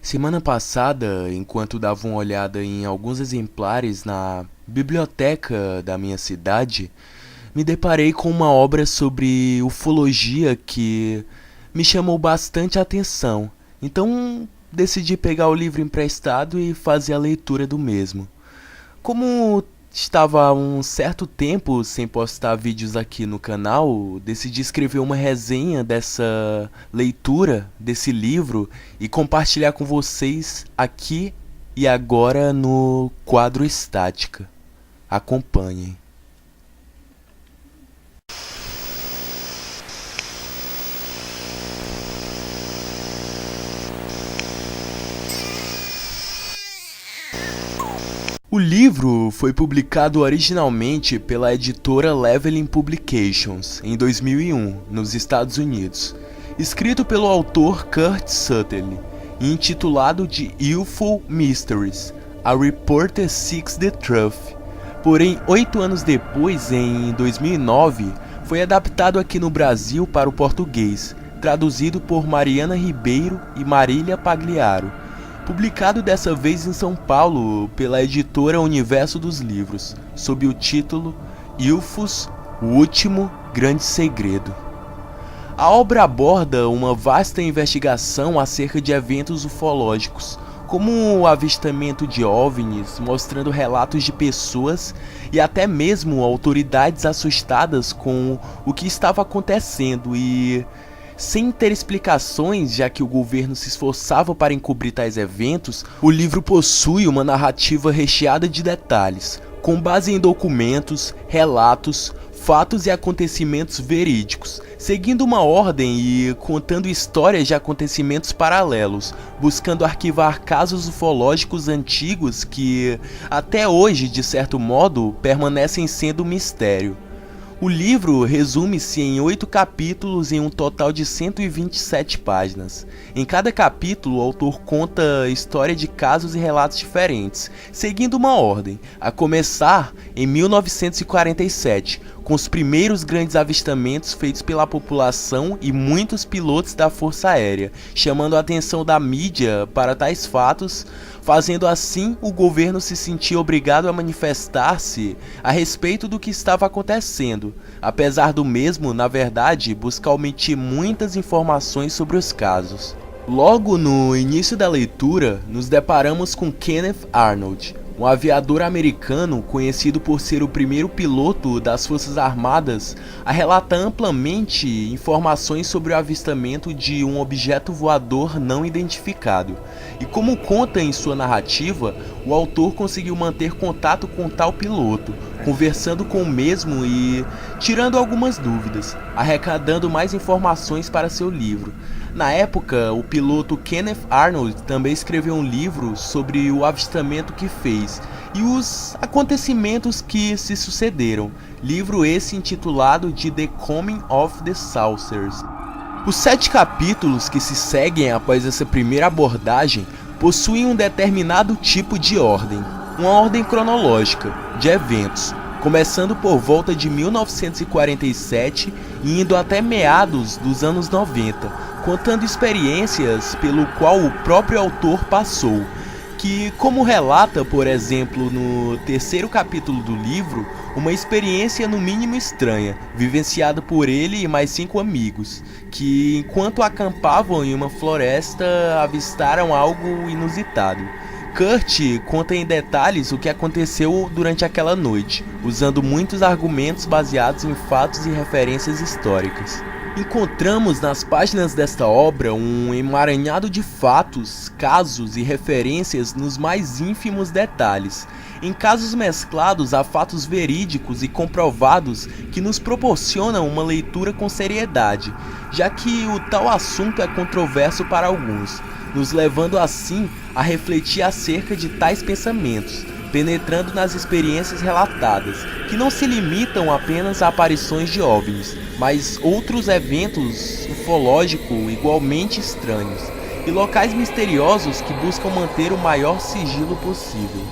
Semana passada, enquanto dava uma olhada em alguns exemplares na biblioteca da minha cidade, me deparei com uma obra sobre ufologia que me chamou bastante atenção. Então, decidi pegar o livro emprestado e fazer a leitura do mesmo. Como estava há um certo tempo sem postar vídeos aqui no canal, decidi escrever uma resenha dessa leitura, desse livro, e compartilhar com vocês aqui e agora no quadro Estática. Acompanhem. O livro foi publicado originalmente pela editora Leveling Publications em 2001, nos Estados Unidos, escrito pelo autor Kurt Sutter e intitulado de UFO Mysteries: A Reporter Seeks the Truth. Porém, 8 anos depois, em 2009, foi adaptado aqui no Brasil para o português, traduzido por Mariana Ribeiro e Marília Pagliaro. Publicado dessa vez em São Paulo pela editora Universo dos Livros, sob o título UFOs, o Último Grande Segredo. A obra aborda uma vasta investigação acerca de eventos ufológicos, como o avistamento de OVNIs, mostrando relatos de pessoas e até mesmo autoridades assustadas com o que estava acontecendo e, sem ter explicações, já que o governo se esforçava para encobrir tais eventos, o livro possui uma narrativa recheada de detalhes, com base em documentos, relatos, fatos e acontecimentos verídicos, seguindo uma ordem e contando histórias de acontecimentos paralelos, buscando arquivar casos ufológicos antigos que, até hoje, de certo modo, permanecem sendo um mistério. O livro resume-se em 8 capítulos em um total de 127 páginas. Em cada capítulo, o autor conta a história de casos e relatos diferentes, seguindo uma ordem, a começar em 1947, com os primeiros grandes avistamentos feitos pela população e muitos pilotos da Força Aérea, chamando a atenção da mídia para tais fatos, fazendo assim o governo se sentir obrigado a manifestar-se a respeito do que estava acontecendo, apesar do mesmo, na verdade, buscar omitir muitas informações sobre os casos. Logo no início da leitura, nos deparamos com Kenneth Arnold, um aviador americano conhecido por ser o primeiro piloto das Forças Armadas a relatar amplamente informações sobre o avistamento de um objeto voador não identificado. E como conta em sua narrativa, o autor conseguiu manter contato com tal piloto, conversando com o mesmo e tirando algumas dúvidas, arrecadando mais informações para seu livro. Na época, o piloto Kenneth Arnold também escreveu um livro sobre o avistamento que fez e os acontecimentos que se sucederam, livro esse intitulado de The Coming of the Saucers. Os 7 capítulos que se seguem após essa primeira abordagem possuem um determinado tipo de ordem, uma ordem cronológica de eventos, começando por volta de 1947 e indo até meados dos anos 90, contando experiências pelo qual o próprio autor passou, que, como relata, por exemplo, no 3º capítulo do livro, uma experiência no mínimo estranha, vivenciada por ele e mais 5 amigos, que, enquanto acampavam em uma floresta, avistaram algo inusitado. Kurt conta em detalhes o que aconteceu durante aquela noite, usando muitos argumentos baseados em fatos e referências históricas. Encontramos nas páginas desta obra um emaranhado de fatos, casos e referências nos mais ínfimos detalhes, em casos mesclados a fatos verídicos e comprovados que nos proporcionam uma leitura com seriedade, já que o tal assunto é controverso para alguns, nos levando assim a refletir acerca de tais pensamentos, penetrando nas experiências relatadas, que não se limitam apenas a aparições de OVNIs, mas outros eventos ufológicos igualmente estranhos, e locais misteriosos que buscam manter o maior sigilo possível.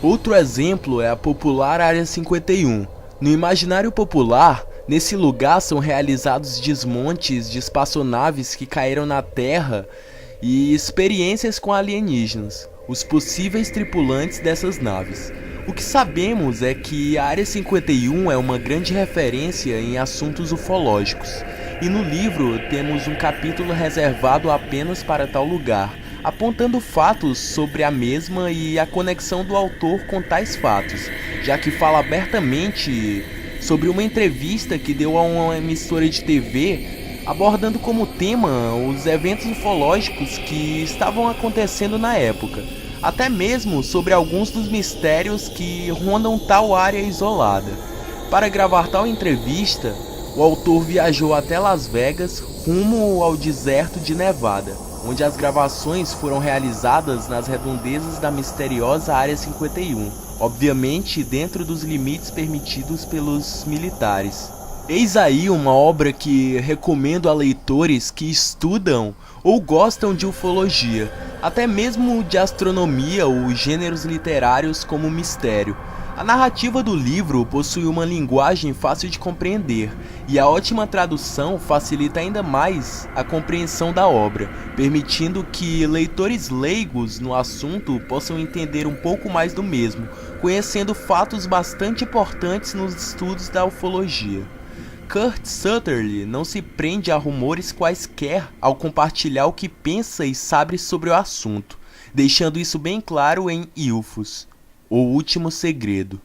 Outro exemplo é a popular Área 51. No imaginário popular, nesse lugar são realizados desmontes de espaçonaves que caíram na Terra e experiências com alienígenas, os possíveis tripulantes dessas naves. O que sabemos é que a Área 51 é uma grande referência em assuntos ufológicos, e no livro temos um capítulo reservado apenas para tal lugar, apontando fatos sobre a mesma e a conexão do autor com tais fatos, já que fala abertamente sobre uma entrevista que deu a uma emissora de TV abordando como tema os eventos ufológicos que estavam acontecendo na época, até mesmo sobre alguns dos mistérios que rondam tal área isolada. Para gravar tal entrevista, o autor viajou até Las Vegas, rumo ao deserto de Nevada, onde as gravações foram realizadas nas redondezas da misteriosa Área 51, obviamente dentro dos limites permitidos pelos militares. Eis aí uma obra que recomendo a leitores que estudam ou gostam de ufologia, até mesmo de astronomia ou gêneros literários como mistério. A narrativa do livro possui uma linguagem fácil de compreender, e a ótima tradução facilita ainda mais a compreensão da obra, permitindo que leitores leigos no assunto possam entender um pouco mais do mesmo, conhecendo fatos bastante importantes nos estudos da ufologia. Kurt Sutherland não se prende a rumores quaisquer ao compartilhar o que pensa e sabe sobre o assunto, deixando isso bem claro em UFOs, O Último Segredo.